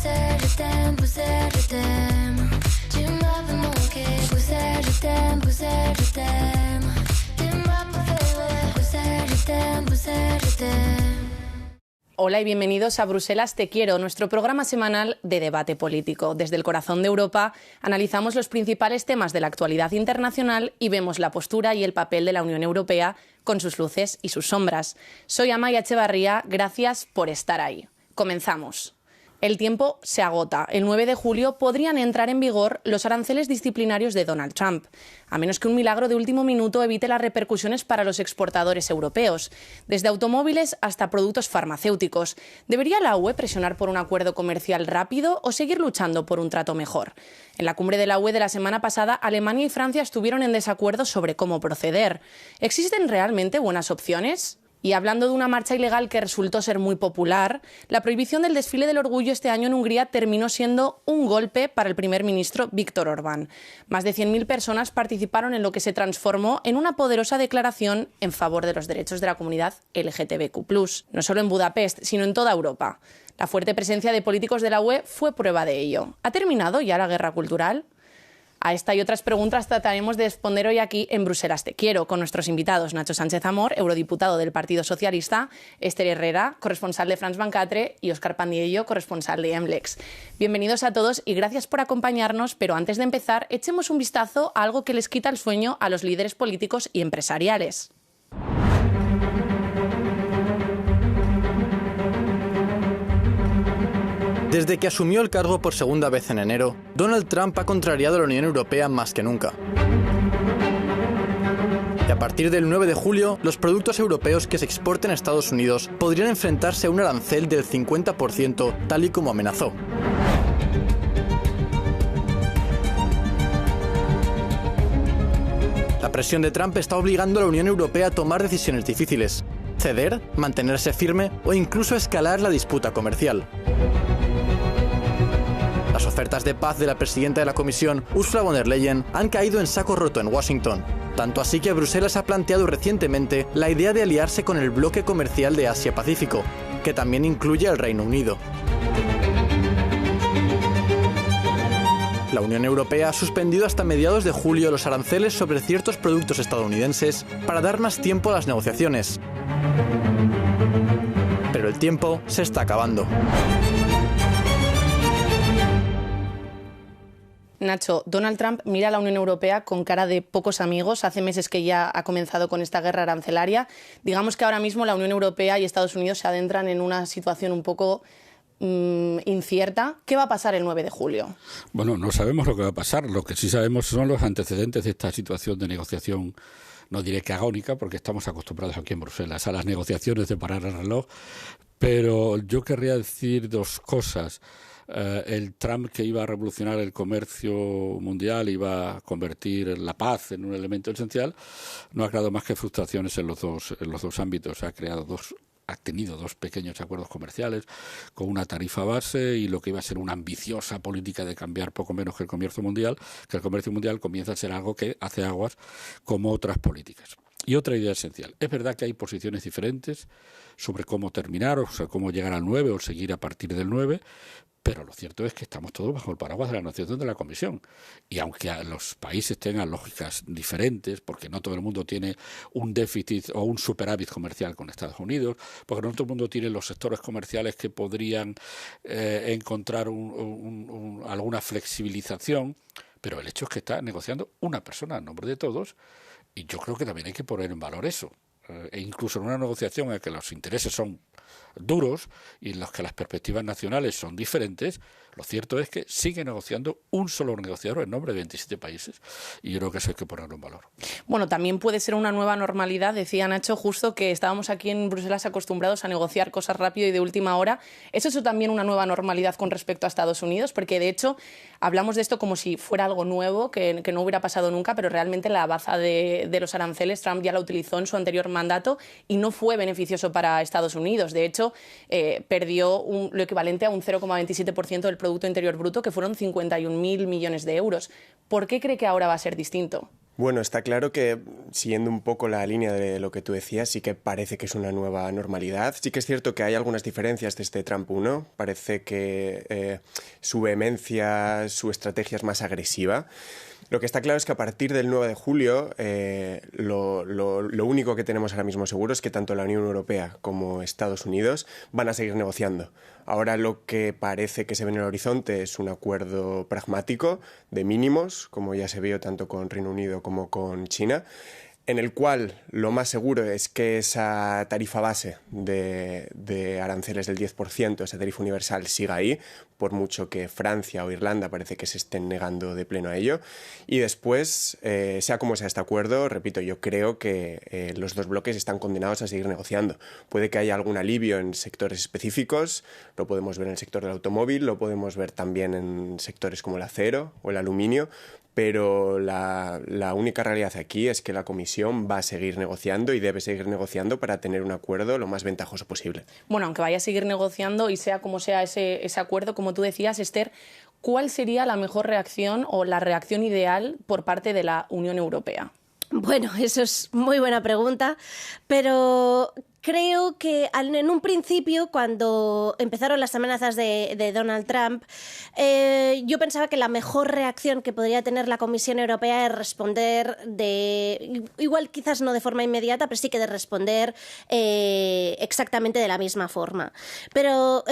Bruxelles, je t'aime, Bruxelles, je t'aime. Tu m'avais manqué, Bruxelles, je t'aime, Bruxelles, je t'aime. Tu m'as préféré, Bruxelles, je t'aime, Bruxelles, je t'aime. Hola y bienvenidos a Bruselas Te Quiero, nuestro programa semanal de debate político. Desde el corazón de Europa analizamos los principales temas de la actualidad internacional y vemos la postura y el papel de la Unión Europea con sus luces y sus sombras. Soy Amaia Echevarría, gracias por estar ahí. Comenzamos. El tiempo se agota. El 9 de julio podrían entrar en vigor los aranceles disciplinarios de Donald Trump, a menos que un milagro de último minuto evite las repercusiones para los exportadores europeos, desde automóviles hasta productos farmacéuticos. ¿Debería la UE presionar por un acuerdo comercial rápido o seguir luchando por un trato mejor? En la cumbre de la UE de la semana pasada, Alemania y Francia estuvieron en desacuerdo sobre cómo proceder. ¿Existen realmente buenas opciones? Y hablando de una marcha ilegal que resultó ser muy popular, la prohibición del desfile del orgullo este año en Hungría terminó siendo un golpe para el primer ministro Viktor Orbán. Más de 100.000 personas participaron en lo que se transformó en una poderosa declaración en favor de los derechos de la comunidad LGTBQ+, no solo en Budapest, sino en toda Europa. La fuerte presencia de políticos de la UE fue prueba de ello. ¿Ha terminado ya la guerra cultural? A esta y otras preguntas trataremos de responder hoy aquí en Bruselas Te Quiero, con nuestros invitados Nacho Sánchez Amor, eurodiputado del Partido Socialista, Esther Herrera, corresponsal de France 24, y Óscar Pandiello, corresponsal de Emlex. Bienvenidos a todos y gracias por acompañarnos, pero antes de empezar, echemos un vistazo a algo que les quita el sueño a los líderes políticos y empresariales. Desde que asumió el cargo por segunda vez en enero, Donald Trump ha contrariado a la Unión Europea más que nunca. Y a partir del 9 de julio, los productos europeos que se exporten a Estados Unidos podrían enfrentarse a un arancel del 50%, tal y como amenazó. La presión de Trump está obligando a la Unión Europea a tomar decisiones difíciles: ceder, mantenerse firme o incluso escalar la disputa comercial. Las ofertas de paz de la presidenta de la Comisión, Ursula von der Leyen, han caído en saco roto en Washington. Tanto así que Bruselas ha planteado recientemente la idea de aliarse con el bloque comercial de Asia-Pacífico, que también incluye al Reino Unido. La Unión Europea ha suspendido hasta mediados de julio los aranceles sobre ciertos productos estadounidenses para dar más tiempo a las negociaciones. Pero el tiempo se está acabando. Nacho, Donald Trump mira a la Unión Europea con cara de pocos amigos. Hace meses que ya ha comenzado con esta guerra arancelaria. Digamos que ahora mismo la Unión Europea y Estados Unidos se adentran en una situación un poco incierta. ¿Qué va a pasar el 9 de julio? Bueno, no sabemos lo que va a pasar. Lo que sí sabemos son los antecedentes de esta situación de negociación, no diré que agónica, porque estamos acostumbrados aquí en Bruselas a las negociaciones de parar el reloj, pero yo querría decir dos cosas. El Trump, que iba a revolucionar el comercio mundial, iba a convertir la paz en un elemento esencial, no ha creado más que frustraciones en los dos ámbitos. Ha tenido dos pequeños acuerdos comerciales con una tarifa base y lo que iba a ser una ambiciosa política de cambiar poco menos que el comercio mundial, comienza a ser algo que hace aguas como otras políticas. Y otra idea esencial. Es verdad que hay posiciones diferentes sobre cómo terminar, o sea, cómo llegar al 9 o seguir a partir del 9, pero lo cierto es que estamos todos bajo el paraguas de la negociación de la Comisión. Y aunque los países tengan lógicas diferentes, porque no todo el mundo tiene un déficit o un superávit comercial con Estados Unidos, porque no todo el mundo tiene los sectores comerciales que podrían encontrar alguna flexibilización, pero el hecho es que está negociando una persona en nombre de todos, y yo creo que también hay que poner en valor eso. E incluso en una negociación en la que los intereses son duros y en los que las perspectivas nacionales son diferentes, lo cierto es que sigue negociando un solo negociador en nombre de 27 países, y yo creo que eso hay que ponerlo en valor. Bueno, también puede ser una nueva normalidad, decía Nacho, justo que estábamos aquí en Bruselas acostumbrados a negociar cosas rápido y de última hora. ¿Es eso también una nueva normalidad con respecto a Estados Unidos? Porque de hecho hablamos de esto como si fuera algo nuevo, que no hubiera pasado nunca, pero realmente la baza de los aranceles Trump ya la utilizó en su anterior mandato y no fue beneficioso para Estados Unidos. De hecho, perdió lo equivalente a un 0,27% del Producto Interior Bruto, que fueron 51.000 millones de euros. ¿Por qué cree que ahora va a ser distinto? Bueno, está claro que, siguiendo un poco la línea de lo que tú decías, sí que parece que es una nueva normalidad. Sí que es cierto que hay algunas diferencias desde Trump 1. Parece que su vehemencia, su estrategia es más agresiva. Lo que está claro es que a partir del 9 de julio lo único que tenemos ahora mismo seguro es que tanto la Unión Europea como Estados Unidos van a seguir negociando. Ahora lo que parece que se ve en el horizonte es un acuerdo pragmático de mínimos, como ya se vio tanto con Reino Unido como con China, en el cual lo más seguro es que esa tarifa base de aranceles del 10%, esa tarifa universal, siga ahí, por mucho que Francia o Irlanda parece que se estén negando de pleno a ello. Y después, sea como sea este acuerdo, repito, yo creo que los dos bloques están condenados a seguir negociando. Puede que haya algún alivio en sectores específicos, lo podemos ver en el sector del automóvil, lo podemos ver también en sectores como el acero o el aluminio, pero la única realidad aquí es que la Comisión va a seguir negociando y debe seguir negociando para tener un acuerdo lo más ventajoso posible. Bueno, aunque vaya a seguir negociando y sea como sea ese acuerdo, como tú decías, Esther, ¿cuál sería la mejor reacción o la reacción ideal por parte de la Unión Europea? Bueno, eso es muy buena pregunta, pero creo que en un principio, cuando empezaron las amenazas de Donald Trump, yo pensaba que la mejor reacción que podría tener la Comisión Europea es responder igual quizás no de forma inmediata, pero sí que de responder exactamente de la misma forma. Pero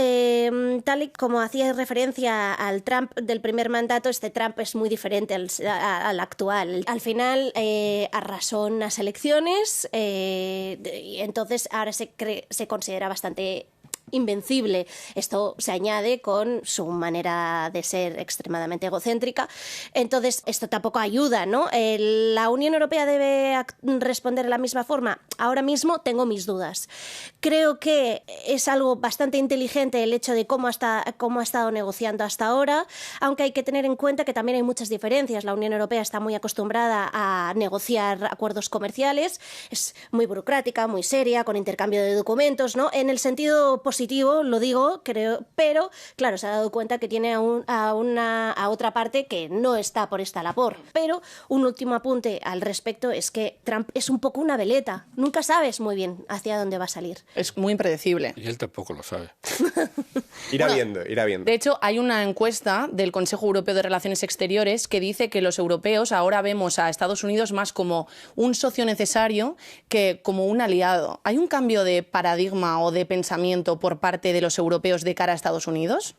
tal y como hacía referencia al Trump del primer mandato, este Trump es muy diferente al actual. Al final arrasó en las elecciones y entonces ahora se considera bastante invencible. Esto se añade con su manera de ser extremadamente egocéntrica. Entonces, esto tampoco ayuda, ¿no? ¿La Unión Europea debe responder de la misma forma? Ahora mismo tengo mis dudas. Creo que es algo bastante inteligente el hecho de cómo ha estado negociando hasta ahora, aunque hay que tener en cuenta que también hay muchas diferencias. La Unión Europea está muy acostumbrada a negociar acuerdos comerciales, es muy burocrática, muy seria, con intercambio de documentos, ¿no? En el sentido positivo, lo digo, creo, pero claro, se ha dado cuenta que tiene a otra parte que no está por esta labor. Pero un último apunte al respecto es que Trump es un poco una veleta. Nunca sabes muy bien hacia dónde va a salir. Es muy impredecible. Y él tampoco lo sabe. Irá viendo. De hecho, hay una encuesta del Consejo Europeo de Relaciones Exteriores que dice que los europeos ahora vemos a Estados Unidos más como un socio necesario que como un aliado. ¿Hay un cambio de paradigma o de pensamiento por parte de los europeos de cara a Estados Unidos?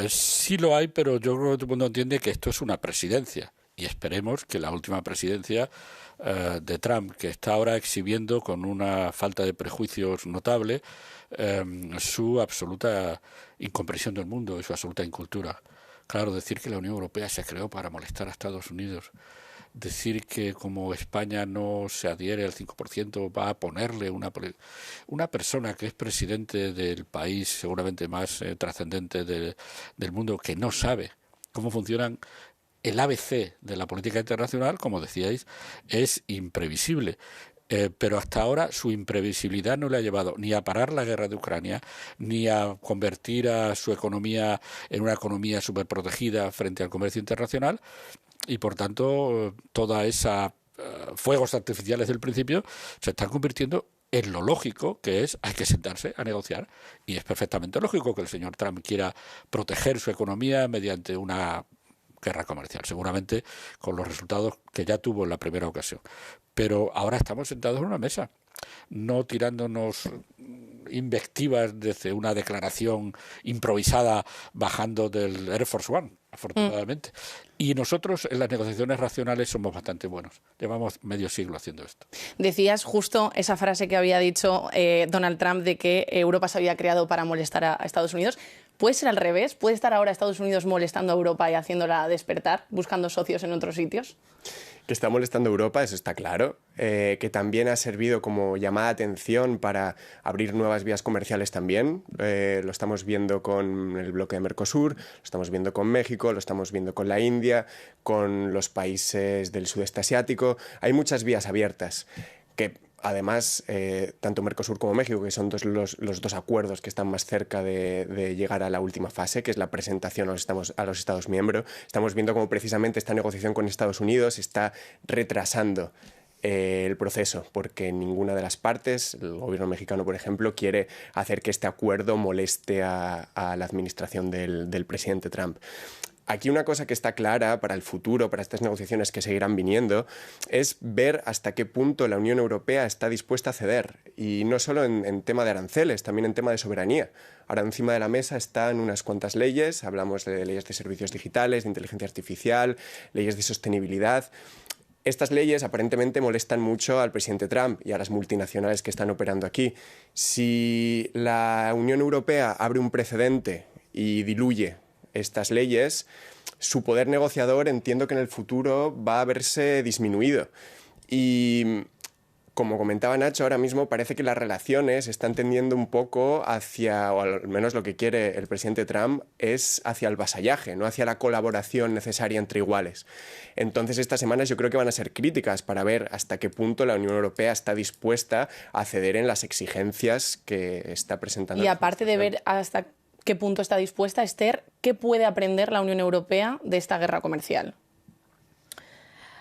Sí lo hay, pero yo creo que todo el mundo entiende que esto es una presidencia. Y esperemos que la última presidencia de Trump, que está ahora exhibiendo con una falta de prejuicios notable su absoluta incomprensión del mundo y su absoluta incultura. Claro, decir que la Unión Europea se creó para molestar a Estados Unidos, decir que como España no se adhiere al 5% va a ponerle una persona que es presidente del país seguramente más trascendente del mundo, que no sabe cómo funcionan el ABC de la política internacional, como decíais, es imprevisible. Pero hasta ahora su imprevisibilidad no le ha llevado ni a parar la guerra de Ucrania, ni a convertir a su economía en una economía superprotegida frente al comercio internacional, y por tanto toda esa fuegos artificiales del principio se están convirtiendo en lo lógico, que es hay que sentarse a negociar, y es perfectamente lógico que el señor Trump quiera proteger su economía mediante una guerra comercial, seguramente con los resultados que ya tuvo en la primera ocasión. Pero ahora estamos sentados en una mesa, no tirándonos invectivas desde una declaración improvisada bajando del Air Force One, afortunadamente. Y nosotros en las negociaciones racionales somos bastante buenos. Llevamos medio siglo haciendo esto. Decías justo esa frase que había dicho Donald Trump de que Europa se había creado para molestar a Estados Unidos. ¿Puede ser al revés? ¿Puede estar ahora Estados Unidos molestando a Europa y haciéndola despertar, buscando socios en otros sitios? Que está molestando a Europa, eso está claro. Que también ha servido como llamada de atención para abrir nuevas vías comerciales también. Lo estamos viendo con el bloque de Mercosur, lo estamos viendo con México, lo estamos viendo con la India, con los países del sudeste asiático. Hay muchas vías abiertas que además, tanto Mercosur como México, que son los dos acuerdos que están más cerca de llegar a la última fase, que es la presentación a los Estados miembros, estamos viendo cómo precisamente esta negociación con Estados Unidos está retrasando el proceso, porque ninguna de las partes, el gobierno mexicano, por ejemplo, quiere hacer que este acuerdo moleste a la administración del presidente Trump. Aquí una cosa que está clara para el futuro, para estas negociaciones que seguirán viniendo, es ver hasta qué punto la Unión Europea está dispuesta a ceder. Y no solo en tema de aranceles, también en tema de soberanía. Ahora encima de la mesa están unas cuantas leyes, hablamos de leyes de servicios digitales, de inteligencia artificial, leyes de sostenibilidad. Estas leyes aparentemente molestan mucho al presidente Trump y a las multinacionales que están operando aquí. Si la Unión Europea abre un precedente y diluye estas leyes, su poder negociador entiendo que en el futuro va a verse disminuido. Y como comentaba Nacho, ahora mismo parece que las relaciones están tendiendo un poco hacia, o al menos lo que quiere el presidente Trump, es hacia el vasallaje, no hacia la colaboración necesaria entre iguales. Entonces estas semanas yo creo que van a ser críticas para ver hasta qué punto la Unión Europea está dispuesta a ceder en las exigencias que está presentando. Y aparte de ver hasta qué punto está dispuesta, Esther, ¿qué puede aprender la Unión Europea de esta guerra comercial?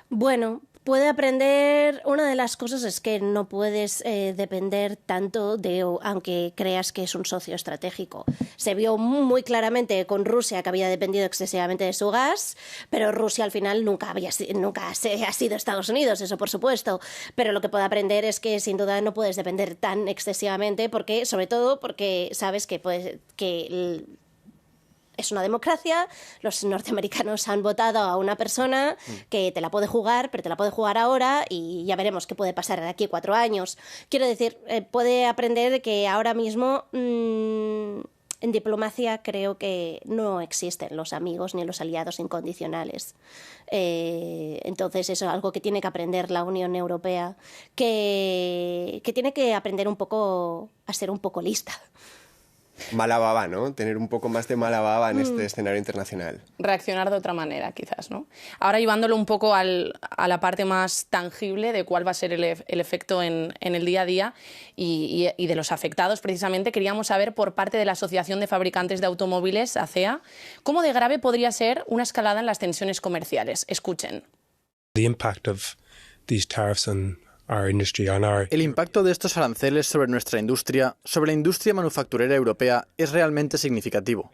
Bueno, puede aprender, una de las cosas es que no puedes depender tanto de, aunque creas que es un socio estratégico. Se vio muy claramente con Rusia, que había dependido excesivamente de su gas, pero Rusia al final nunca ha sido Estados Unidos, eso por supuesto. Pero lo que puede aprender es que sin duda no puedes depender tan excesivamente, sobre todo porque sabes que es una democracia, los norteamericanos han votado a una persona que te la puede jugar, pero te la puede jugar ahora y ya veremos qué puede pasar de aquí a 4 años. Quiero decir, puede aprender que ahora mismo en diplomacia creo que no existen los amigos ni los aliados incondicionales. Entonces eso es algo que tiene que aprender la Unión Europea, que tiene que aprender un poco a ser un poco lista. Mala baba, ¿no? Tener un poco más de mala baba en este escenario internacional. Reaccionar de otra manera, quizás, ¿no? Ahora llevándolo un poco a la parte más tangible de cuál va a ser el efecto en el día a día y de los afectados, precisamente, queríamos saber por parte de la Asociación de Fabricantes de Automóviles, ACEA, cómo de grave podría ser una escalada en las tensiones comerciales. Escuchen. The impact of these tariffs on el impacto de estos aranceles sobre nuestra industria, sobre la industria manufacturera europea, es realmente significativo.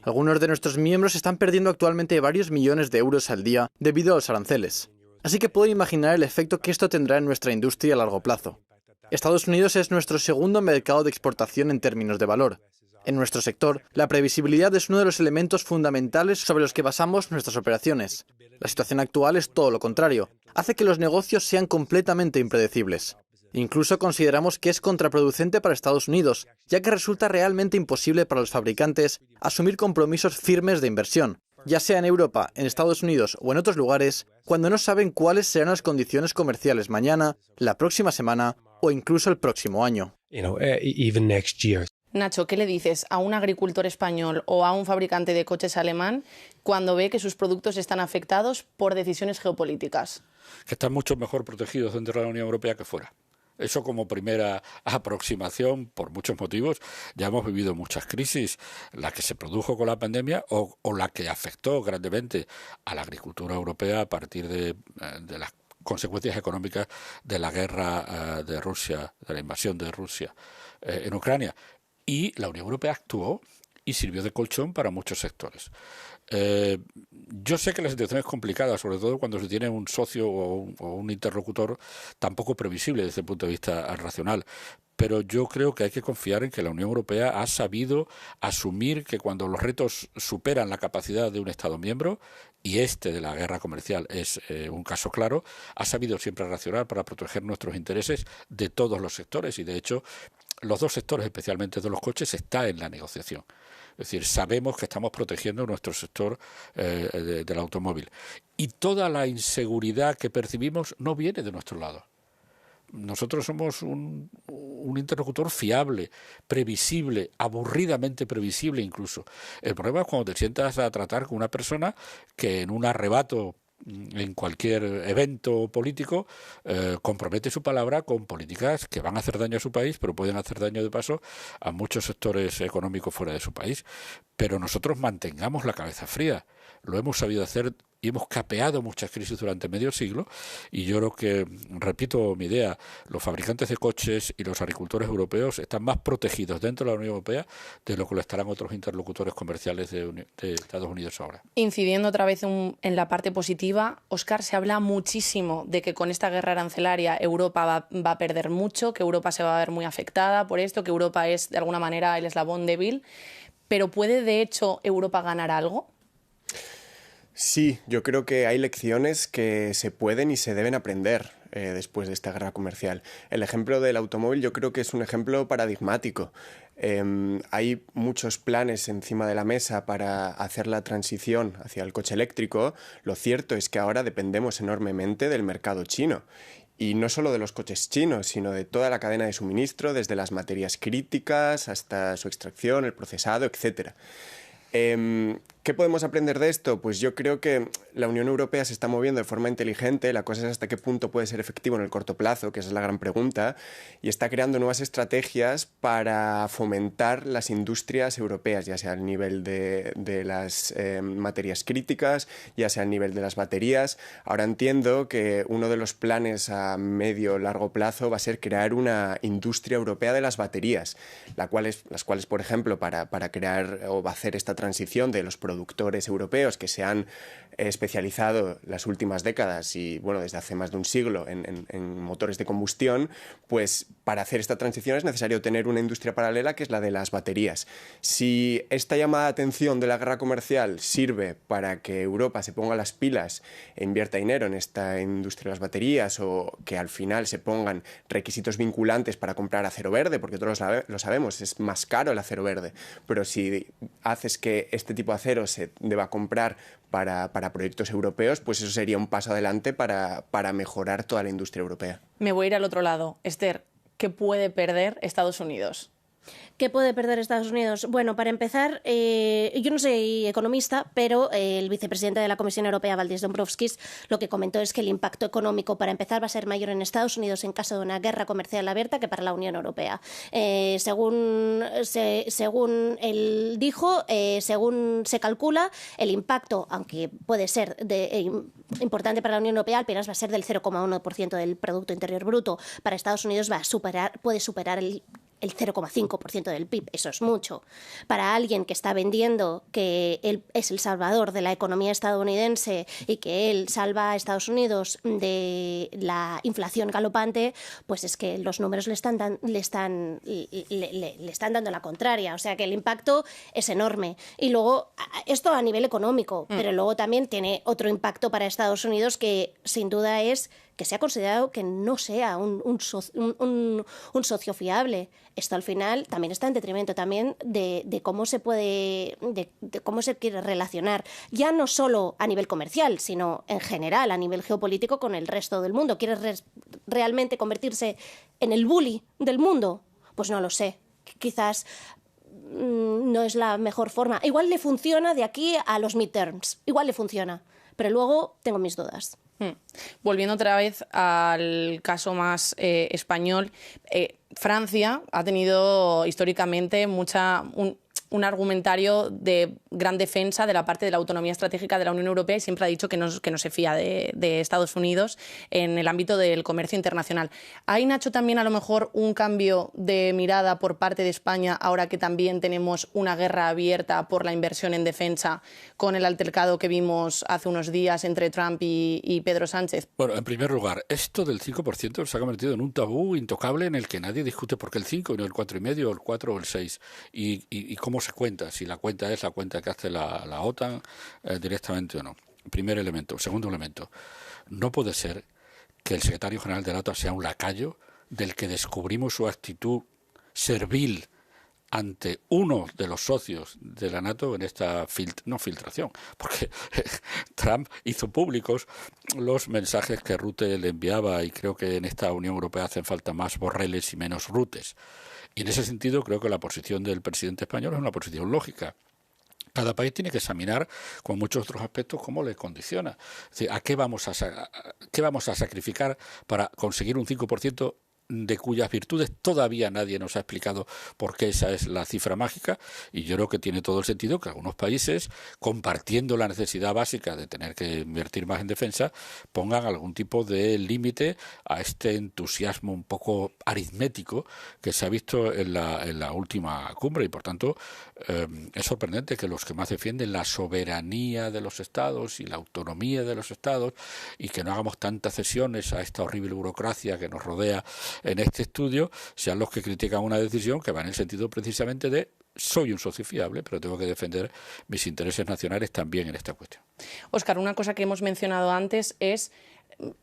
Algunos de nuestros miembros están perdiendo actualmente varios millones de euros al día debido a los aranceles. Así que pueden imaginar el efecto que esto tendrá en nuestra industria a largo plazo. Estados Unidos es nuestro segundo mercado de exportación en términos de valor. En nuestro sector, la previsibilidad es uno de los elementos fundamentales sobre los que basamos nuestras operaciones. La situación actual es todo lo contrario. Hace que los negocios sean completamente impredecibles. Incluso consideramos que es contraproducente para Estados Unidos, ya que resulta realmente imposible para los fabricantes asumir compromisos firmes de inversión, ya sea en Europa, en Estados Unidos o en otros lugares, cuando no saben cuáles serán las condiciones comerciales mañana, la próxima semana o incluso el próximo año. Even next year. Nacho, ¿qué le dices a un agricultor español o a un fabricante de coches alemán cuando ve que sus productos están afectados por decisiones geopolíticas? Que están mucho mejor protegidos dentro de la Unión Europea que fuera. Eso como primera aproximación, por muchos motivos. Ya hemos vivido muchas crisis, la que se produjo con la pandemia o la que afectó grandemente a la agricultura europea a partir de las consecuencias económicas de la guerra de Rusia, de la invasión de Rusia en Ucrania. Y la Unión Europea actuó y sirvió de colchón para muchos sectores. Yo sé que la situación es complicada, sobre todo cuando se tiene un socio o un interlocutor tan poco previsible desde el punto de vista racional, pero yo creo que hay que confiar en que la Unión Europea ha sabido asumir que cuando los retos superan la capacidad de un Estado miembro, y este de la guerra comercial es un caso claro, ha sabido siempre reaccionar para proteger nuestros intereses de todos los sectores, y de hecho los dos sectores, especialmente de los coches, está en la negociación. Es decir, sabemos que estamos protegiendo nuestro sector del automóvil. Y toda la inseguridad que percibimos no viene de nuestro lado. Nosotros somos un interlocutor fiable, previsible, aburridamente previsible incluso. El problema es cuando te sientas a tratar con una persona que en un arrebato en cualquier evento político, compromete su palabra con políticas que van a hacer daño a su país, pero pueden hacer daño de paso a muchos sectores económicos fuera de su país. Pero nosotros mantengamos la cabeza fría. Lo hemos sabido hacer y hemos capeado muchas crisis durante medio siglo, y yo creo que, repito mi idea, los fabricantes de coches y los agricultores europeos están más protegidos dentro de la Unión Europea de lo que lo estarán otros interlocutores comerciales de Estados Unidos ahora. Incidiendo otra vez en la parte positiva, Óscar, se habla muchísimo de que con esta guerra arancelaria Europa va a perder mucho, que Europa se va a ver muy afectada por esto, que Europa es de alguna manera el eslabón débil, pero ¿puede de hecho Europa ganar algo? Sí, yo creo que hay lecciones que se pueden y se deben aprender después de esta guerra comercial. El ejemplo del automóvil yo creo que es un ejemplo paradigmático. Hay muchos planes encima de la mesa para hacer la transición hacia el coche eléctrico. Lo cierto es que ahora dependemos enormemente del mercado chino. Y no solo de los coches chinos, sino de toda la cadena de suministro, desde las materias críticas hasta su extracción, el procesado, etcétera. ¿Qué podemos aprender de esto? Pues yo creo que la Unión Europea se está moviendo de forma inteligente. La cosa es hasta qué punto puede ser efectivo en el corto plazo, que esa es la gran pregunta, y está creando nuevas estrategias para fomentar las industrias europeas, ya sea al nivel de las materias críticas, ya sea al nivel de las baterías. Ahora entiendo que uno de los planes a medio largo plazo va a ser crear una industria europea de las baterías, las cuales, por ejemplo, para crear o hacer esta transición de los productores europeos que se han especializado las últimas décadas y bueno, desde hace más de un siglo en motores de combustión, pues para hacer esta transición es necesario tener una industria paralela que es la de las baterías. Si esta llamada de atención de la guerra comercial sirve para que Europa se ponga las pilas e invierta dinero en esta industria de las baterías, o que al final se pongan requisitos vinculantes para comprar acero verde, porque todos lo sabemos, es más caro el acero verde, pero si haces que este tipo de acero se deba comprar para proyectos europeos, pues eso sería un paso adelante para mejorar toda la industria europea. Me voy a ir al otro lado. Esther, ¿qué puede perder Estados Unidos? ¿Qué puede perder Estados Unidos? Bueno, para empezar, yo no soy economista, pero el vicepresidente de la Comisión Europea, Valdis Dombrovskis, lo que comentó es que el impacto económico, para empezar, va a ser mayor en Estados Unidos en caso de una guerra comercial abierta que para la Unión Europea. Según él dijo, según se calcula, el impacto, aunque puede ser importante para la Unión Europea, apenas va a ser del 0,1% del Producto Interior Bruto. Para Estados Unidos puede superar el 0,5% del PIB, eso es mucho. Para alguien que está vendiendo que él es el salvador de la economía estadounidense y que él salva a Estados Unidos de la inflación galopante, pues es que los números le están dando la contraria. O sea que el impacto es enorme. Y luego, esto a nivel económico, pero luego también tiene otro impacto para Estados Unidos que sin duda es que se ha considerado que no sea un socio fiable. Esto al final también está en detrimento también de cómo se puede, de cómo se quiere relacionar, ya no solo a nivel comercial, sino en general a nivel geopolítico con el resto del mundo. ¿Quiere realmente convertirse en el bully del mundo? Pues no lo sé. Quizás no es la mejor forma. Igual le funciona de aquí a los midterms. Igual le funciona. Pero luego tengo mis dudas. Volviendo otra vez al caso más español, Francia ha tenido históricamente un argumentario de gran defensa de la parte de la autonomía estratégica de la Unión Europea y siempre ha dicho que no se fía de Estados Unidos en el ámbito del comercio internacional. ¿Hay, Nacho, también a lo mejor un cambio de mirada por parte de España ahora que también tenemos una guerra abierta por la inversión en defensa con el altercado que vimos hace unos días entre Trump y Pedro Sánchez? Bueno, en primer lugar, esto del 5% se ha convertido en un tabú intocable en el que nadie discute por qué el 5, no el 4,5, o el 4 o el 6. Y cómo se cuenta, si la cuenta es la cuenta que hace la OTAN directamente o no. Primer elemento. Segundo elemento, no puede ser que el secretario general de la OTAN sea un lacayo del que descubrimos su actitud servil ante uno de los socios de la NATO en esta filtración, porque Trump hizo públicos los mensajes que Rutte le enviaba, y creo que en esta Unión Europea hacen falta más Borreles y menos Rutes. Y en ese sentido creo que la posición del presidente español es una posición lógica. Cada país tiene que examinar con muchos otros aspectos cómo le condiciona. Es decir, qué vamos a sacrificar para conseguir un 5% de cuyas virtudes todavía nadie nos ha explicado por qué esa es la cifra mágica, y yo creo que tiene todo el sentido que algunos países, compartiendo la necesidad básica de tener que invertir más en defensa, pongan algún tipo de límite a este entusiasmo un poco aritmético que se ha visto en la última cumbre, y por tanto es sorprendente que los que más defienden la soberanía de los Estados y la autonomía de los Estados, y que no hagamos tantas cesiones a esta horrible burocracia que nos rodea en este estudio, sean los que critican una decisión que va en el sentido precisamente de soy un socio fiable, pero tengo que defender mis intereses nacionales también en esta cuestión. Óscar, una cosa que hemos mencionado antes es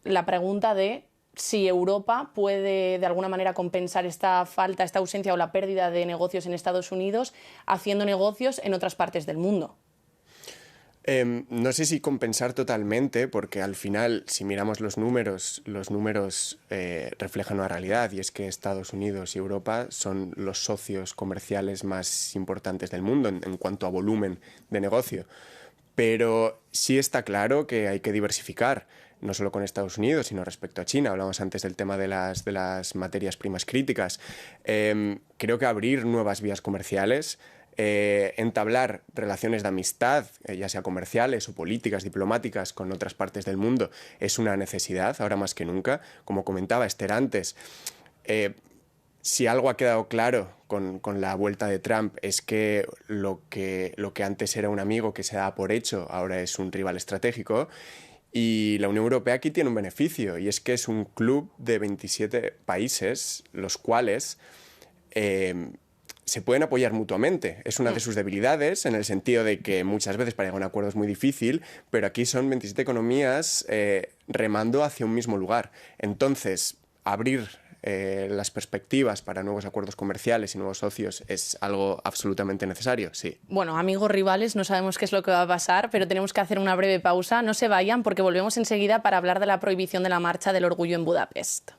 la pregunta de si Europa puede de alguna manera compensar esta falta, esta ausencia o la pérdida de negocios en Estados Unidos haciendo negocios en otras partes del mundo. No sé si compensar totalmente, porque al final, si miramos los números reflejan una realidad, y es que Estados Unidos y Europa son los socios comerciales más importantes del mundo en cuanto a volumen de negocio. Pero sí está claro que hay que diversificar, no solo con Estados Unidos, sino respecto a China. Hablamos antes del tema de las materias primas críticas. Creo que abrir nuevas vías comerciales, entablar relaciones de amistad, ya sea comerciales o políticas, diplomáticas, con otras partes del mundo, es una necesidad, ahora más que nunca. Como comentaba Esther antes, si algo ha quedado claro con la vuelta de Trump es que lo que antes era un amigo que se da por hecho, ahora es un rival estratégico. Y la Unión Europea aquí tiene un beneficio, y es que es un club de 27 países, los cuales se pueden apoyar mutuamente. Es una de sus debilidades, en el sentido de que muchas veces para llegar a un acuerdo es muy difícil, pero aquí son 27 economías remando hacia un mismo lugar. Entonces, abrir las perspectivas para nuevos acuerdos comerciales y nuevos socios es algo absolutamente necesario, sí. Bueno, amigos rivales, no sabemos qué es lo que va a pasar, pero tenemos que hacer una breve pausa. No se vayan, porque volvemos enseguida para hablar de la prohibición de la Marcha del Orgullo en Budapest.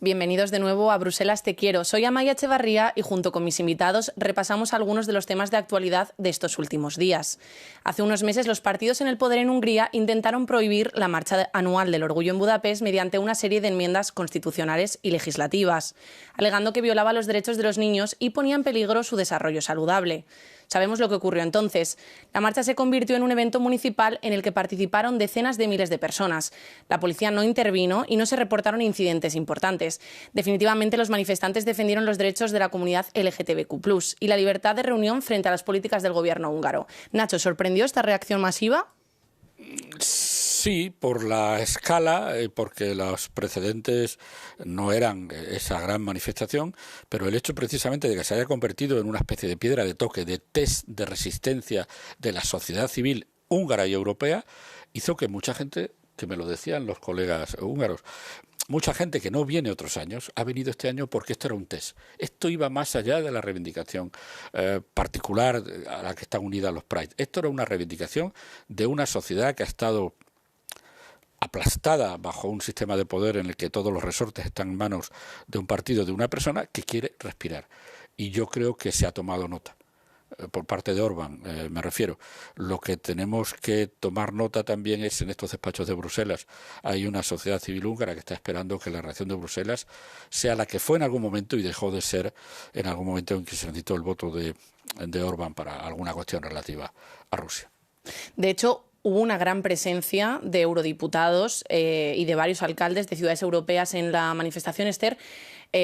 Bienvenidos de nuevo a Bruselas Te Quiero. Soy Amaia Echevarría y junto con mis invitados repasamos algunos de los temas de actualidad de estos últimos días. Hace unos meses los partidos en el poder en Hungría intentaron prohibir la marcha anual del Orgullo en Budapest mediante una serie de enmiendas constitucionales y legislativas, alegando que violaba los derechos de los niños y ponía en peligro su desarrollo saludable. Sabemos lo que ocurrió entonces. La marcha se convirtió en un evento municipal en el que participaron decenas de miles de personas. La policía no intervino y no se reportaron incidentes importantes. Definitivamente los manifestantes defendieron los derechos de la comunidad LGTBQ+, y la libertad de reunión frente a las políticas del gobierno húngaro. Nacho, ¿sorprendió esta reacción masiva? Sí, por la escala, porque los precedentes no eran esa gran manifestación, pero el hecho precisamente de que se haya convertido en una especie de piedra de toque, de test de resistencia de la sociedad civil húngara y europea, hizo que mucha gente, que me lo decían los colegas húngaros, mucha gente que no viene otros años, ha venido este año porque esto era un test. Esto iba más allá de la reivindicación particular a la que están unidas los Pride. Esto era una reivindicación de una sociedad que ha estado aplastada bajo un sistema de poder en el que todos los resortes están en manos de un partido, de una persona que quiere respirar. Y yo creo que se ha tomado nota. Por parte de Orbán, me refiero. Lo que tenemos que tomar nota también es, en estos despachos de Bruselas, hay una sociedad civil húngara que está esperando que la reacción de Bruselas sea la que fue en algún momento y dejó de ser en algún momento en que se necesitó el voto de Orbán para alguna cuestión relativa a Rusia. De hecho, hubo una gran presencia de eurodiputados y de varios alcaldes de ciudades europeas en la manifestación, Esther.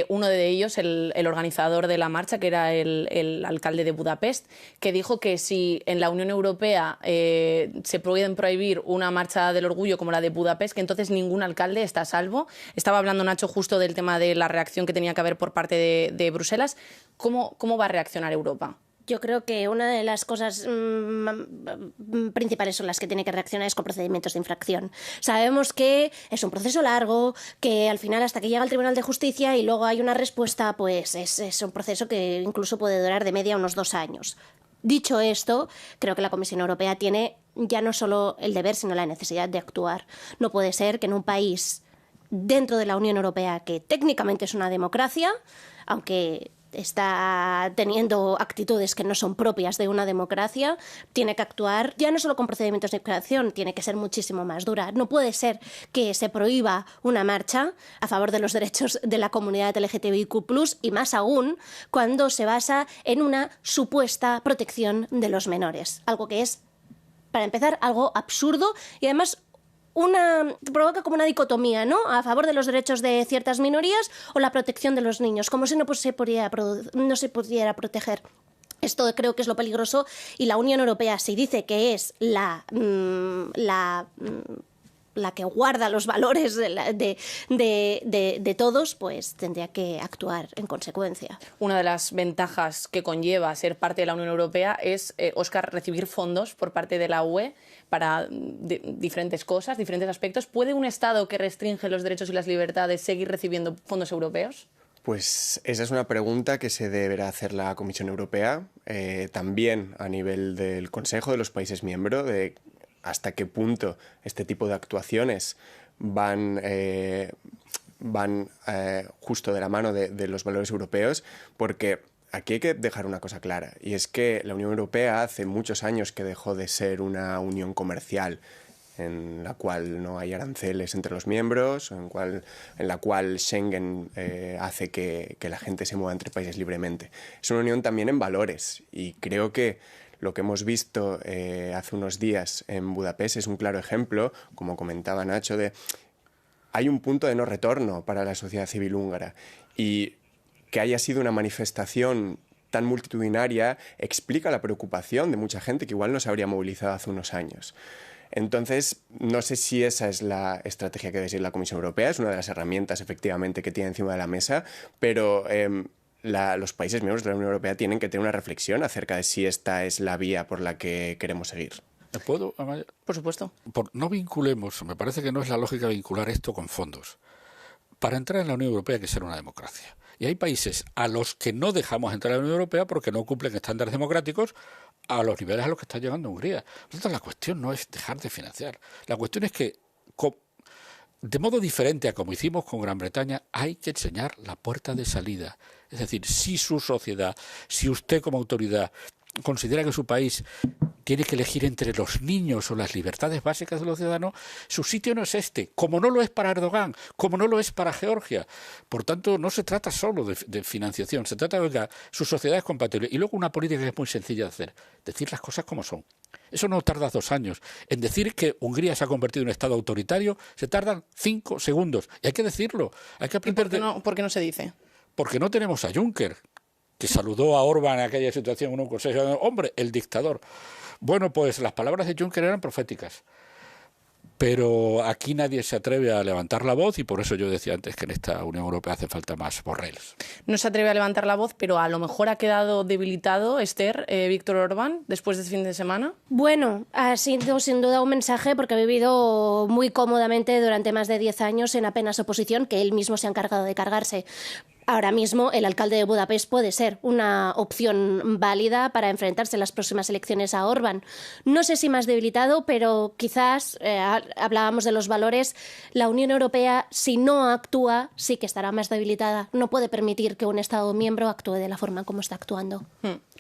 Uno de ellos, el organizador de la marcha, que era el alcalde de Budapest, que dijo que si en la Unión Europea se pueden prohibir una marcha del orgullo como la de Budapest, que entonces ningún alcalde está a salvo. Estaba hablando Nacho justo del tema de la reacción que tenía que haber por parte de Bruselas. ¿Cómo va a reaccionar Europa? Yo creo que una de las cosas principales son las que tiene que reaccionar es con procedimientos de infracción. Sabemos que es un proceso largo, que al final hasta que llega al Tribunal de Justicia y luego hay una respuesta, pues es un proceso que incluso puede durar de media unos 2 años. Dicho esto, creo que la Comisión Europea tiene ya no solo el deber, sino la necesidad de actuar. No puede ser que en un país dentro de la Unión Europea, que técnicamente es una democracia, aunque está teniendo actitudes que no son propias de una democracia, tiene que actuar ya no solo con procedimientos de creación, tiene que ser muchísimo más dura. No puede ser que se prohíba una marcha a favor de los derechos de la comunidad LGTBIQ+, y más aún cuando se basa en una supuesta protección de los menores. Algo que es, para empezar, algo absurdo y además provoca como una dicotomía, ¿no? A favor de los derechos de ciertas minorías o la protección de los niños, como si no se pudiera proteger. Esto creo que es lo peligroso, y la Unión Europea, si dice que es la que guarda los valores de todos, pues tendría que actuar en consecuencia. Una de las ventajas que conlleva ser parte de la Unión Europea es, Óscar, recibir fondos por parte de la UE para diferentes cosas, diferentes aspectos. ¿Puede un Estado que restringe los derechos y las libertades seguir recibiendo fondos europeos? Pues esa es una pregunta que se deberá hacer la Comisión Europea, también a nivel del Consejo de los países miembros, de hasta qué punto este tipo de actuaciones van justo de la mano de los valores europeos, porque aquí hay que dejar una cosa clara, y es que la Unión Europea hace muchos años que dejó de ser una unión comercial en la cual no hay aranceles entre los miembros, en la cual Schengen hace que la gente se mueva entre países libremente. Es una unión también en valores, y creo que lo que hemos visto hace unos días en Budapest es un claro ejemplo, como comentaba Nacho, de hay un punto de no retorno para la sociedad civil húngara, y que haya sido una manifestación tan multitudinaria explica la preocupación de mucha gente que igual no se habría movilizado hace unos años. Entonces, no sé si esa es la estrategia que debe seguir la Comisión Europea, es una de las herramientas efectivamente que tiene encima de la mesa, pero los países miembros de la Unión Europea tienen que tener una reflexión acerca de si esta es la vía por la que queremos seguir. ¿Puedo, Amaya? Por supuesto. No vinculemos, me parece que no es la lógica vincular esto con fondos. Para entrar en la Unión Europea hay que ser una democracia. Y hay países a los que no dejamos entrar en la Unión Europea porque no cumplen estándares democráticos a los niveles a los que está llegando Hungría. Por lo tanto, la cuestión no es dejar de financiar. La cuestión es que, de modo diferente a como hicimos con Gran Bretaña, hay que enseñar la puerta de salida. Es decir, si su sociedad, si usted como autoridad considera que su país tiene que elegir entre los niños o las libertades básicas de los ciudadanos, su sitio no es este, como no lo es para Erdogan, como no lo es para Georgia. Por tanto, no se trata solo de financiación, se trata de que su sociedad es compatible. Y luego una política que es muy sencilla de hacer, decir las cosas como son. Eso no tarda 2 años. En decir que Hungría se ha convertido en un Estado autoritario, se tardan 5 segundos. Y hay que decirlo. Hay que aprender. ¿Y por qué no se dice? Porque no tenemos a Juncker, que saludó a Orbán en aquella situación en un consejo. Hombre, el dictador. Bueno, pues las palabras de Juncker eran proféticas. Pero aquí nadie se atreve a levantar la voz, y por eso yo decía antes que en esta Unión Europea hace falta más Borrells. No se atreve a levantar la voz, pero a lo mejor ha quedado debilitado, Esther, Víctor Orbán, después de este fin de semana. Bueno, ha sido sin duda un mensaje, porque ha vivido muy cómodamente durante más de 10 años en apenas oposición, que él mismo se ha encargado de cargarse. Ahora mismo el alcalde de Budapest puede ser una opción válida para enfrentarse en las próximas elecciones a Orbán. No sé si más debilitado, pero quizás, hablábamos de los valores, la Unión Europea, si no actúa, sí que estará más debilitada. No puede permitir que un Estado miembro actúe de la forma como está actuando.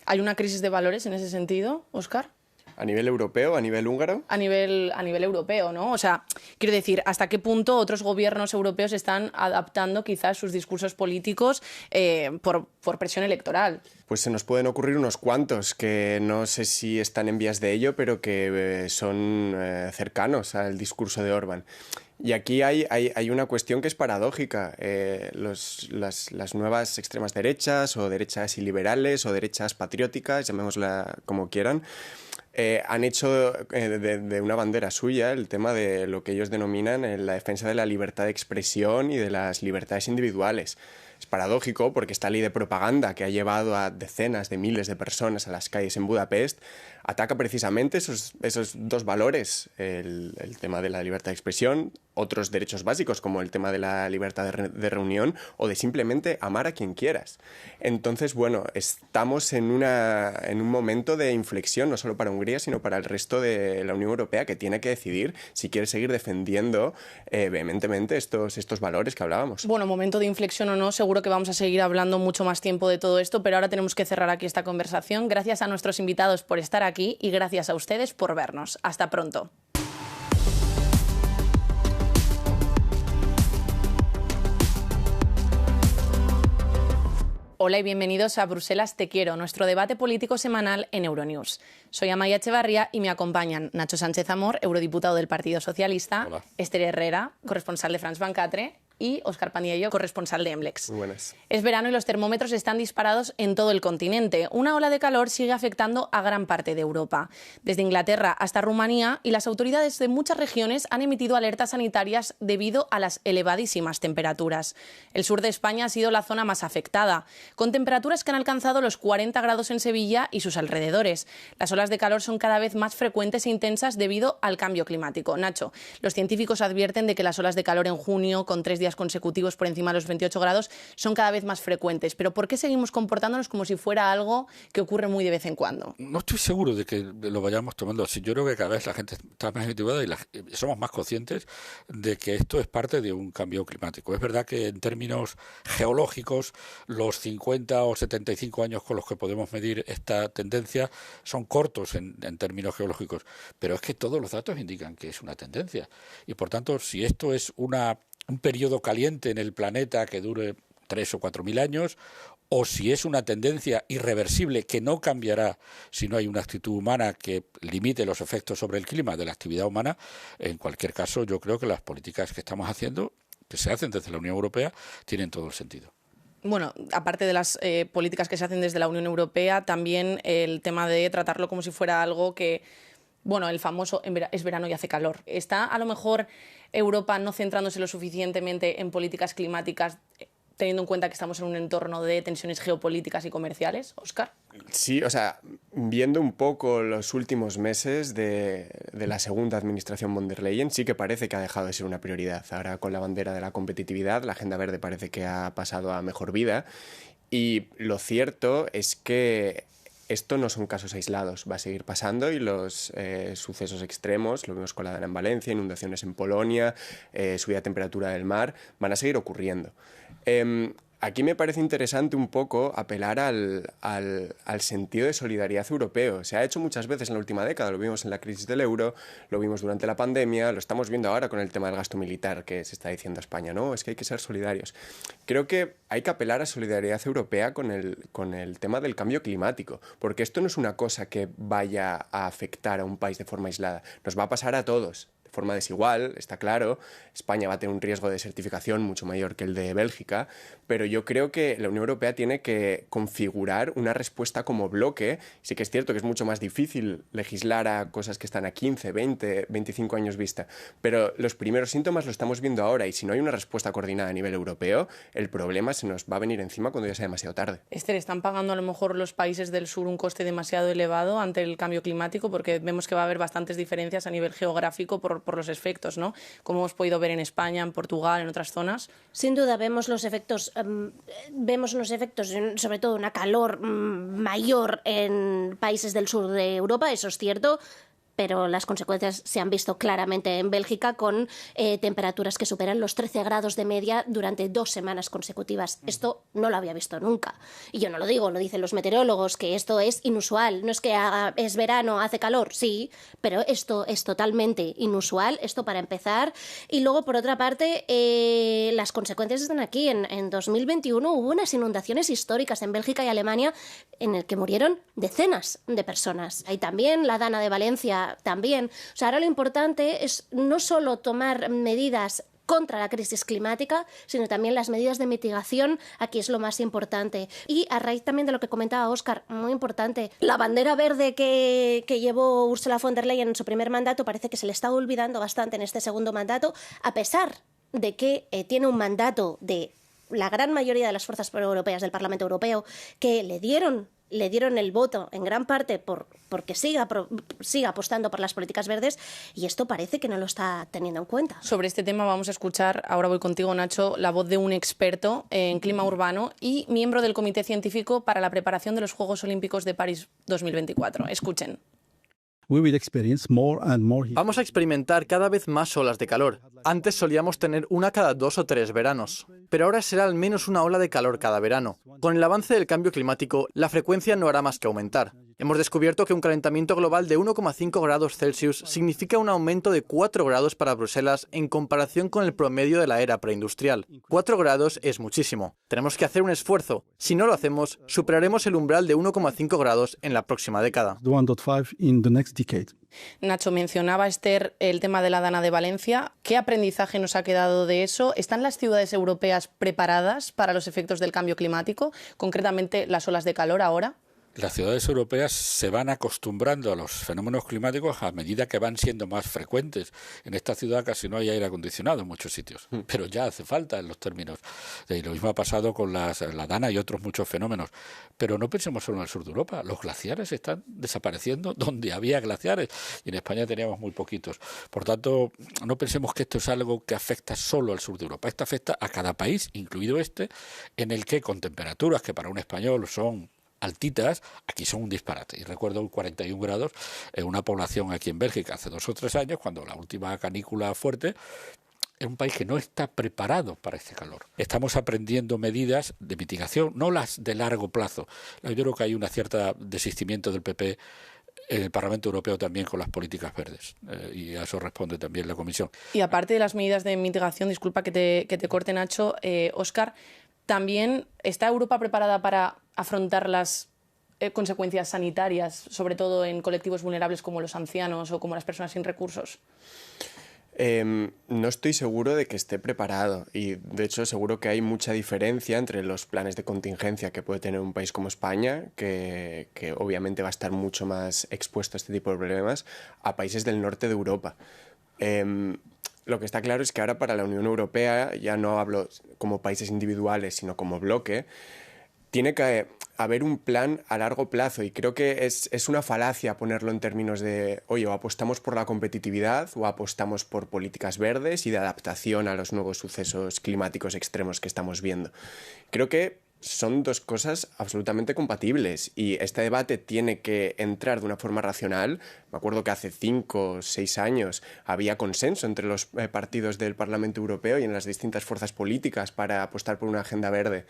¿Hay una crisis de valores en ese sentido, Óscar? ¿A nivel europeo, a nivel húngaro? A nivel europeo, ¿no? O sea, quiero decir, ¿hasta qué punto otros gobiernos europeos están adaptando quizás sus discursos políticos por presión electoral? Pues se nos pueden ocurrir unos cuantos que no sé si están en vías de ello, pero que son cercanos al discurso de Orbán. Y aquí hay una cuestión que es paradójica. Las nuevas extremas derechas, o derechas iliberales, o derechas patrióticas, llamémosla como quieran, han hecho de una bandera suya el tema de lo que ellos denominan la defensa de la libertad de expresión y de las libertades individuales. Es paradójico porque esta ley de propaganda que ha llevado a decenas de miles de personas a las calles en Budapest ataca precisamente esos dos valores, el tema de la libertad de expresión, otros derechos básicos como el tema de la libertad de reunión o de simplemente amar a quien quieras. Entonces, bueno, estamos en un momento de inflexión, no solo para Hungría, sino para el resto de la Unión Europea, que tiene que decidir si quiere seguir defendiendo vehementemente estos valores que hablábamos. Bueno, momento de inflexión o no, seguro que vamos a seguir hablando mucho más tiempo de todo esto, pero ahora tenemos que cerrar aquí esta conversación. Gracias a nuestros invitados por estar aquí y gracias a ustedes por vernos. Hasta pronto. Hola y bienvenidos a Bruselas Te Quiero, nuestro debate político semanal en Euronews. Soy Amaia Echevarría y me acompañan Nacho Sánchez Amor, eurodiputado del Partido Socialista, Hola. Esther Herrera, corresponsal de France 24, y Óscar Paniello, corresponsal de Emblex. Muy buenas. Es verano y los termómetros están disparados en todo el continente. Una ola de calor sigue afectando a gran parte de Europa, desde Inglaterra hasta Rumanía, y las autoridades de muchas regiones han emitido alertas sanitarias debido a las elevadísimas temperaturas. El sur de España ha sido la zona más afectada, con temperaturas que han alcanzado los 40 grados en Sevilla y sus alrededores. Las olas de calor son cada vez más frecuentes e intensas debido al cambio climático. Nacho, los científicos advierten de que las olas de calor en junio, con 3 días consecutivos por encima de los 28 grados, son cada vez más frecuentes. ¿Pero por qué seguimos comportándonos como si fuera algo que ocurre muy de vez en cuando? No estoy seguro de que lo vayamos tomando así. Yo creo que cada vez la gente está más motivada y somos más conscientes de que esto es parte de un cambio climático. Es verdad que en términos geológicos los 50 o 75 años con los que podemos medir esta tendencia son cortos en términos geológicos, pero es que todos los datos indican que es una tendencia. Y por tanto, si esto es un periodo caliente en el planeta que dure 3 o 4.000 años, o si es una tendencia irreversible que no cambiará si no hay una actitud humana que limite los efectos sobre el clima de la actividad humana, en cualquier caso yo creo que las políticas que estamos haciendo, que se hacen desde la Unión Europea, tienen todo el sentido. Bueno, aparte de las políticas que se hacen desde la Unión Europea, también el tema de tratarlo como si fuera algo que, bueno, el famoso es verano y hace calor. ¿Está a lo mejor Europa no centrándose lo suficientemente en políticas climáticas, teniendo en cuenta que estamos en un entorno de tensiones geopolíticas y comerciales, Óscar? Sí, o sea, viendo un poco los últimos meses de la segunda administración von der Leyen, sí que parece que ha dejado de ser una prioridad. Ahora con la bandera de la competitividad, la agenda verde parece que ha pasado a mejor vida. Y lo cierto es que esto no son casos aislados, va a seguir pasando y los sucesos extremos, lo vimos con la Dana en Valencia, inundaciones en Polonia, subida de temperatura del mar, van a seguir ocurriendo. Aquí me parece interesante un poco apelar al sentido de solidaridad europeo. Se ha hecho muchas veces en la última década, lo vimos en la crisis del euro, lo vimos durante la pandemia, lo estamos viendo ahora con el tema del gasto militar que se está diciendo a España, ¿no? Es que hay que ser solidarios. Creo que hay que apelar a solidaridad europea con el tema del cambio climático, porque esto no es una cosa que vaya a afectar a un país de forma aislada, nos va a pasar a todos. Forma desigual, está claro. España va a tener un riesgo de desertificación mucho mayor que el de Bélgica, pero yo creo que la Unión Europea tiene que configurar una respuesta como bloque. Sí que es cierto que es mucho más difícil legislar a cosas que están a 15, 20, 25 años vista, pero los primeros síntomas lo estamos viendo ahora y si no hay una respuesta coordinada a nivel europeo, el problema se nos va a venir encima cuando ya sea demasiado tarde. Esther, ¿están pagando a lo mejor los países del sur un coste demasiado elevado ante el cambio climático? Porque vemos que va a haber bastantes diferencias a nivel geográfico por los efectos, ¿no? Como hemos podido ver en España, en Portugal, en otras zonas. Sin duda vemos los efectos, sobre todo una calor mayor en países del sur de Europa, eso es cierto, pero las consecuencias se han visto claramente en Bélgica con temperaturas que superan los 13 grados de media durante 2 semanas consecutivas. Esto no lo había visto nunca. Y yo no lo digo, lo dicen los meteorólogos, que esto es inusual. No es que es verano, hace calor, sí, pero esto es totalmente inusual, esto para empezar. Y luego, por otra parte, las consecuencias están aquí. En 2021 hubo unas inundaciones históricas en Bélgica y Alemania en el que murieron decenas de personas. Hay también la Dana de Valencia, también. O sea, ahora lo importante es no solo tomar medidas contra la crisis climática, sino también las medidas de mitigación. Aquí es lo más importante. Y a raíz también de lo que comentaba Óscar, muy importante, la bandera verde que llevó Ursula von der Leyen en su primer mandato parece que se le está olvidando bastante en este segundo mandato, a pesar de que tiene un mandato de la gran mayoría de las fuerzas europeas del Parlamento Europeo, que le dieron el voto en gran parte porque siga apostando por las políticas verdes, y esto parece que no lo está teniendo en cuenta. Sobre este tema vamos a escuchar, ahora voy contigo, Nacho, la voz de un experto en clima urbano y miembro del Comité Científico para la preparación de los Juegos Olímpicos de París 2024. Escuchen. Vamos a experimentar cada vez más olas de calor. Antes solíamos tener una cada 2 o 3 veranos, pero ahora será al menos una ola de calor cada verano. Con el avance del cambio climático, la frecuencia no hará más que aumentar. Hemos descubierto que un calentamiento global de 1,5 grados Celsius significa un aumento de 4 grados para Bruselas en comparación con el promedio de la era preindustrial. 4 grados es muchísimo. Tenemos que hacer un esfuerzo. Si no lo hacemos, superaremos el umbral de 1,5 grados en la próxima década. Nacho, mencionaba Esther el tema de la Dana de Valencia. ¿Qué aprendizaje nos ha quedado de eso? ¿Están las ciudades europeas preparadas para los efectos del cambio climático, concretamente las olas de calor ahora? Las ciudades europeas se van acostumbrando a los fenómenos climáticos a medida que van siendo más frecuentes. En esta ciudad casi no hay aire acondicionado en muchos sitios, pero ya hace falta en los términos. Y lo mismo ha pasado con la Dana y otros muchos fenómenos. Pero no pensemos solo en el sur de Europa. Los glaciares están desapareciendo donde había glaciares y en España teníamos muy poquitos. Por tanto, no pensemos que esto es algo que afecta solo al sur de Europa. Esto afecta a cada país, incluido este, en el que con temperaturas que para un español son altitas, aquí son un disparate. Y recuerdo 41 grados en una población aquí en Bélgica hace 2 o 3 años, cuando la última canícula fuerte, es un país que no está preparado para este calor. Estamos aprendiendo medidas de mitigación, no las de largo plazo. Yo creo que hay un cierto desistimiento del PP en el Parlamento Europeo también con las políticas verdes, y a eso responde también la Comisión. Y aparte de las medidas de mitigación, disculpa que te corte, Nacho, Óscar, ¿también está Europa preparada para afrontar las consecuencias sanitarias, sobre todo en colectivos vulnerables como los ancianos o como las personas sin recursos? No estoy seguro de que esté preparado y, de hecho, seguro que hay mucha diferencia entre los planes de contingencia que puede tener un país como España, que obviamente va a estar mucho más expuesto a este tipo de problemas, a países del norte de Europa. Lo que está claro es que ahora para la Unión Europea, ya no hablo como países individuales, sino como bloque, tiene que haber un plan a largo plazo, y creo que es una falacia ponerlo en términos de, oye, o apostamos por la competitividad o apostamos por políticas verdes y de adaptación a los nuevos sucesos climáticos extremos que estamos viendo. Creo que son dos cosas absolutamente compatibles y este debate tiene que entrar de una forma racional. Me acuerdo que hace 5 o 6 años había consenso entre los partidos del Parlamento Europeo y en las distintas fuerzas políticas para apostar por una agenda verde.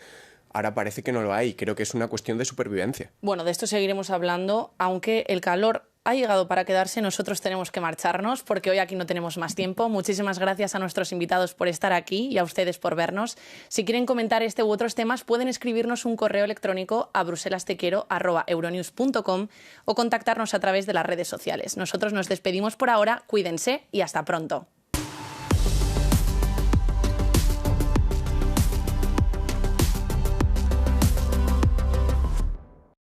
Ahora parece que no lo hay. Creo que es una cuestión de supervivencia. Bueno, de esto seguiremos hablando, aunque el calor ha llegado para quedarse. Nosotros tenemos que marcharnos porque hoy aquí no tenemos más tiempo. Muchísimas gracias a nuestros invitados por estar aquí y a ustedes por vernos. Si quieren comentar este u otros temas, pueden escribirnos un correo electrónico a bruselastequiero@euronews.com o contactarnos a través de las redes sociales. Nosotros nos despedimos por ahora. Cuídense y hasta pronto.